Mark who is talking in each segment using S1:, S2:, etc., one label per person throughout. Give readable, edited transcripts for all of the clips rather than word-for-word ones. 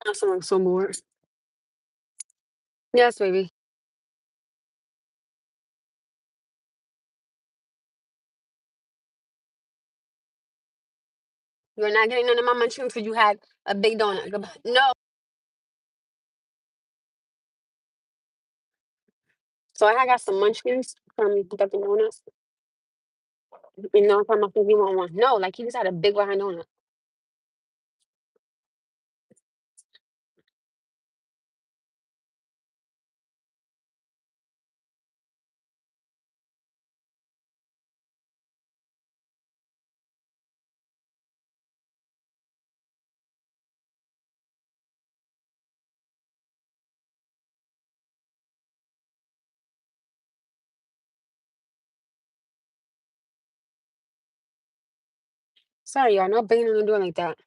S1: I'm so bored. Yes, baby. You're not getting none of my munchkins because you had a big donut. Goodbye. No. So I got some munchkins from Dunkin' Donuts. You know, from my you want one. No, like he just had a big behind donut. Sorry, y'all. No banging on the door like that.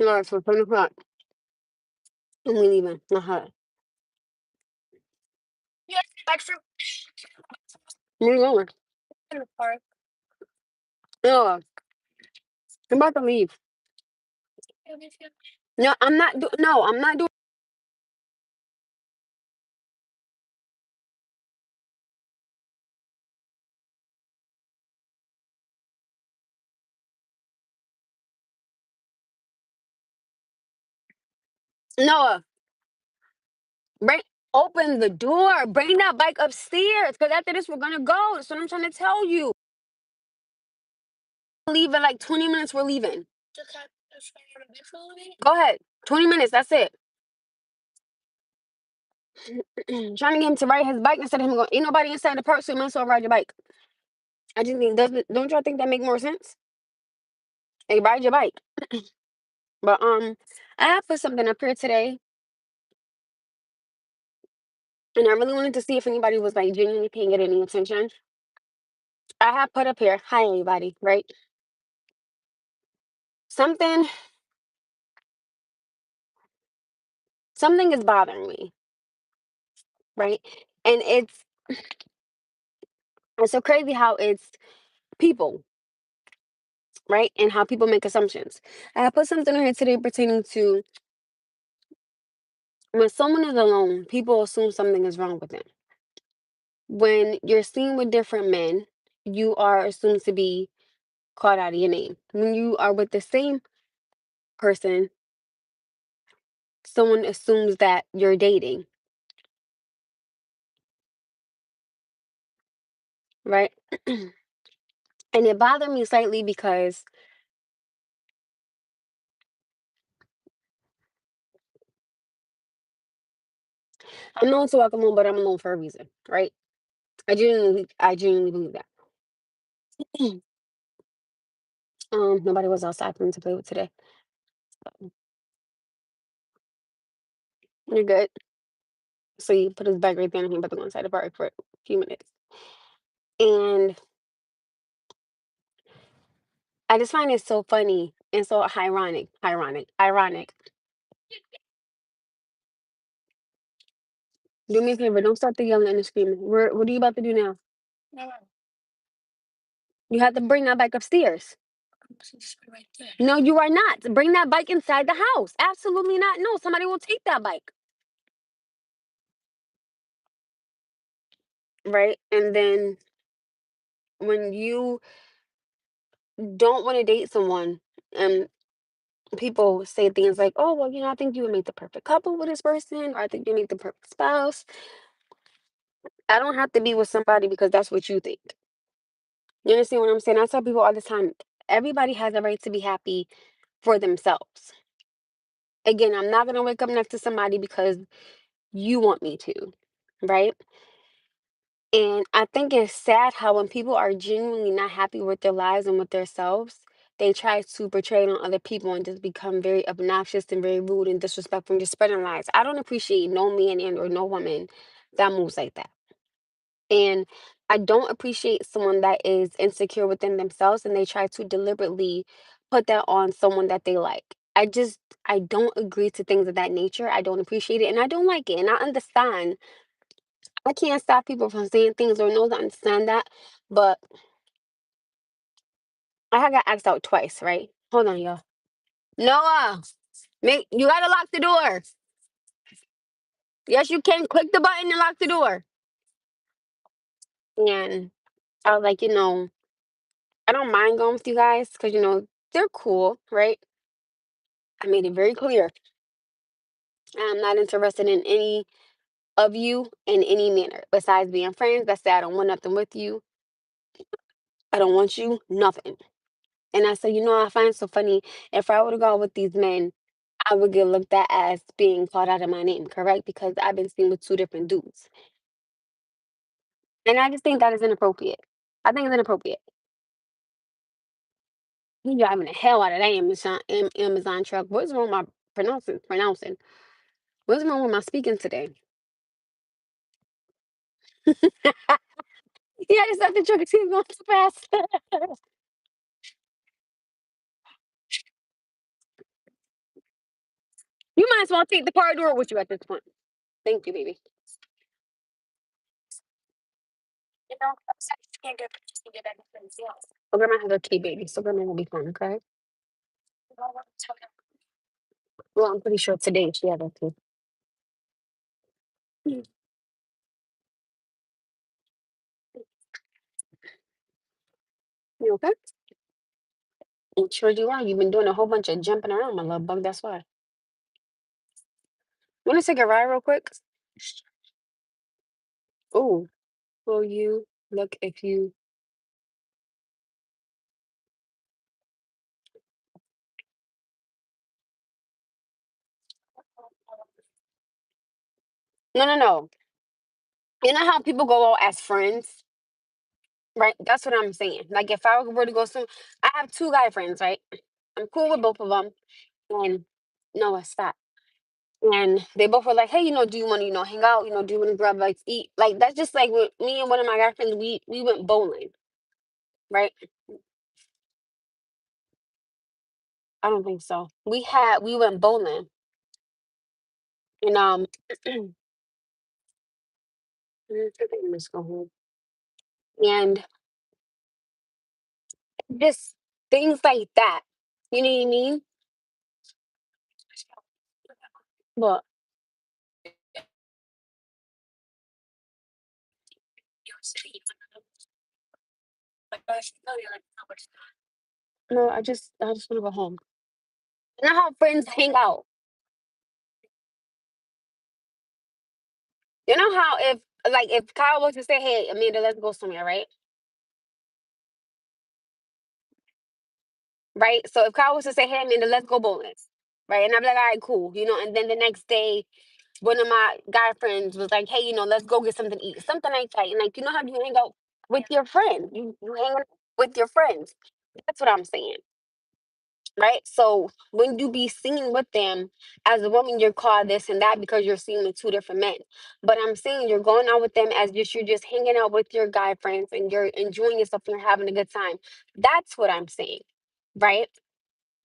S1: No, it's for 10 o'clock. And we leaving. Uh-huh. Yeah, back from where you going? In the park. No, I'm about to leave. No, I'm not no, I'm not doing Noah, bring open the door. Bring that bike upstairs. Cause after this we're gonna go. That's what I'm trying to tell you. Leave in like 20 minutes, we're leaving. Go ahead. 20 minutes, that's it. Trying to get him to ride his bike instead of him going, ain't nobody inside the park, so you might as well ride your bike. I just think, don't y'all think that make more sense? Hey, ride your bike. But I have put something up here today, and I really wanted to see if anybody was like genuinely paying it any attention. I have put up here, hi everybody, right? Something something is bothering me, right? And it's so crazy how it's people, right? And how people make assumptions. I have put something in here today pertaining to when someone is alone, people assume something is wrong with them. When you're seen with different men, you are assumed to be called out of your name. When you are with the same person, someone assumes that you're dating, right? And it bothered me slightly because I'm known to walk alone, but I'm alone for a reason, right? I genuinely believe that. Nobody was outside for me to play with today. You're good. So he put his bag right there and he about to go inside the park for a few minutes. And I just find it so funny and so ironic. Do me a favor, don't start the yelling and the screaming. What are you about to do now? You have to bring that bike upstairs. No, you are not. Bring that bike inside the house. Absolutely not. No, somebody will take that bike. Right? And then when you don't want to date someone and people say things like, oh, well, I think you would make the perfect couple with this person, or I think you make the perfect spouse. I don't have to be with somebody because that's what you think. You understand what I'm saying? I tell people all the time, everybody has a right to be happy for themselves. Again, I'm not going to wake up next to somebody because you want me to, right? And I think it's sad how when people are genuinely not happy with their lives and with themselves, they try to portray it on other people and just become very obnoxious and very rude and disrespectful and just spreading lies. I don't appreciate no man and or no woman that moves like that. And I don't appreciate someone that is insecure within themselves and they try to deliberately put that on someone that they like. I don't agree to things of that nature. I don't appreciate it and I don't like it. And I understand. I can't stop people from saying things or knows I understand that. But I had got asked out twice, right? Hold on, y'all. Noah, you gotta lock the door. Yes, you can. Click the button and lock the door. And I was like, I don't mind going with you guys because they're cool, right? I made it very clear. I'm not interested in any of you in any manner besides being friends. That's it. I don't want nothing with you. I don't want you, nothing. And I said, I find it so funny. If I would have gone with these men, I would get looked at as being called out of my name, correct? Because I've been seen with two different dudes. And I just think that is inappropriate. I think it's inappropriate. You driving the hell out of that Amazon truck. What's wrong with my pronouncing? What's wrong with my speaking today? Yeah, I just left the truck and she's going too fast. You might as well take the car door with you at this point. Thank you, baby. So grandma has her key, baby. So grandma will be fine, okay? Well, I'm pretty sure today she had her key. Mm. You okay? I'm sure you are. You've been doing a whole bunch of jumping around, my little bug. That's why. Want to take a ride real quick? Oh, will you look if you? No, no, no. You know how people go out as friends, right? That's what I'm saying. Like if I were to go some, I have two guy friends, right? I'm cool with both of them, and no, stop. And they both were like, "Hey, do you want to, hang out? Do you want to grab like eat? Like that's just like with me and one of my guy friends. We went bowling, right? I don't think so. We went bowling, and I think I'm just go home. And just things like that. You know what I mean? But no, I just want to go home. You know how friends hang out. You know how if Kyle was to say, "Hey, Amanda, let's go somewhere," right? Right. So if Kyle was to say, "Hey, Amanda, let's go bowling," right? And I'm like, "All right, cool," And then the next day, one of my guy friends was like, "Hey, let's go get something to eat," something like that. And like, how do you hang out with your friends? You hang out with your friends. That's what I'm saying. Right? So when you be seen with them as a woman, you're called this and that because you're seen with two different men. But I'm saying you're going out with them as just you're just hanging out with your guy friends and you're enjoying yourself and you're having a good time. That's what I'm saying. Right?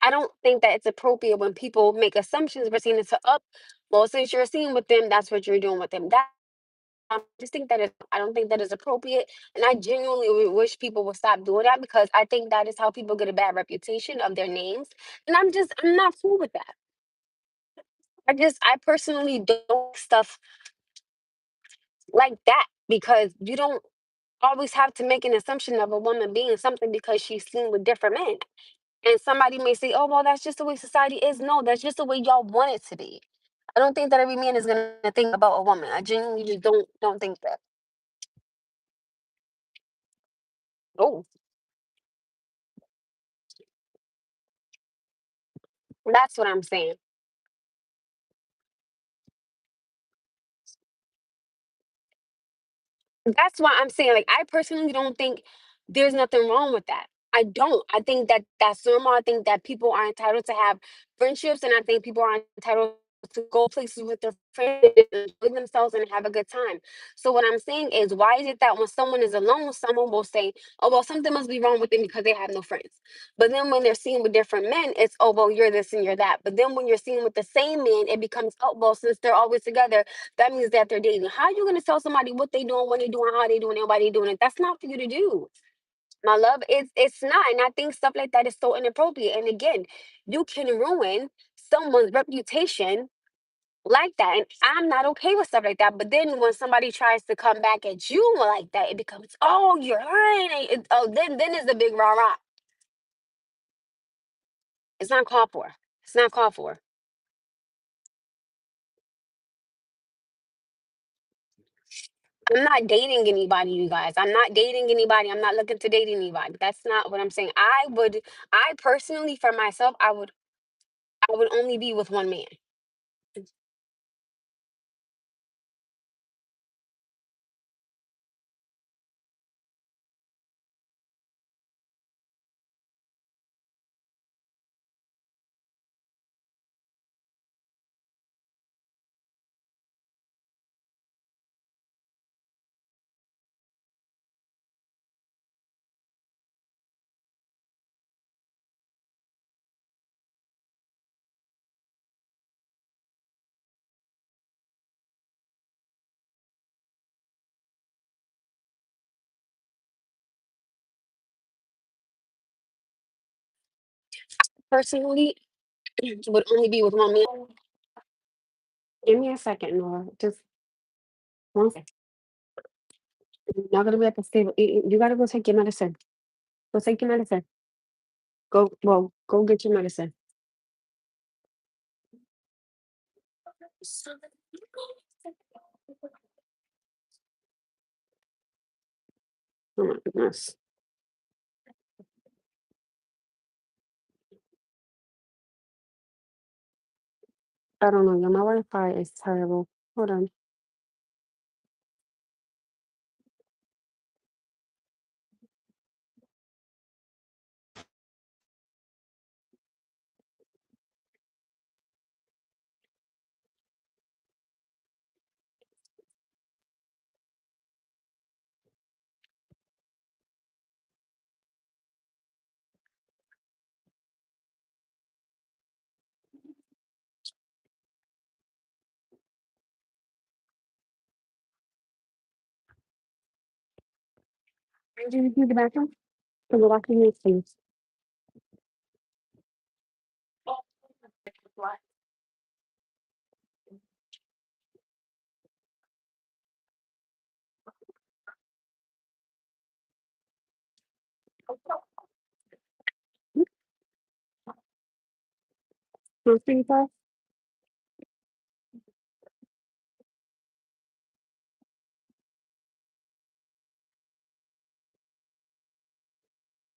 S1: I don't think that it's appropriate when people make assumptions pertaining to up. Well, since you're seen with them, that's what you're doing with them. That I just think that is. I don't think that is appropriate, and I genuinely wish people would stop doing that because I think that is how people get a bad reputation of their names, and I'm not cool with that. I personally don't like stuff like that because you don't always have to make an assumption of a woman being something because she's seen with different men. And somebody may say, "Oh, well, that's just the way society is." No, that's just the way y'all want it to be. I don't think that every man is gonna think about a woman. I genuinely just don't think that. Oh, that's what I'm saying. That's why I'm saying, like, I personally don't think there's nothing wrong with that. I don't. I think that that's normal. I think that people are entitled to have friendships, and I think people are entitled to go places with their friends, and enjoy themselves, and have a good time. So what I'm saying is, why is it that when someone is alone, someone will say, "Oh, well, something must be wrong with them because they have no friends." But then when they're seen with different men, it's, "Oh, well, you're this and you're that." But then when you're seen with the same man, it becomes, "Oh, well, since they're always together, that means that they're dating." How are you going to tell somebody what they doing, when they doing, how they doing it, why they doing it? That's not for you to do. My love, it's not. And I think stuff like that is so inappropriate. And again, you can ruin someone's reputation like that. And I'm not okay with stuff like that. But then when somebody tries to come back at you like that, it becomes, oh, you're lying. Oh, then it's the big rah rah. It's not called for. It's not called for. I'm not dating anybody, you guys. I'm not dating anybody. I'm not looking to date anybody. That's not what I'm saying. I personally, for myself, I would only be with one man. Personally, would only be with one man. Give me a second, Nora. Just one second. You're not gonna be at the stable. You gotta go take your medicine. Go take your medicine. Go get your medicine. Oh my goodness. I don't know. Yeah, my Wi-Fi is terrible. Hold on. Did you use the bathroom? So go back to your please. Can I see you first?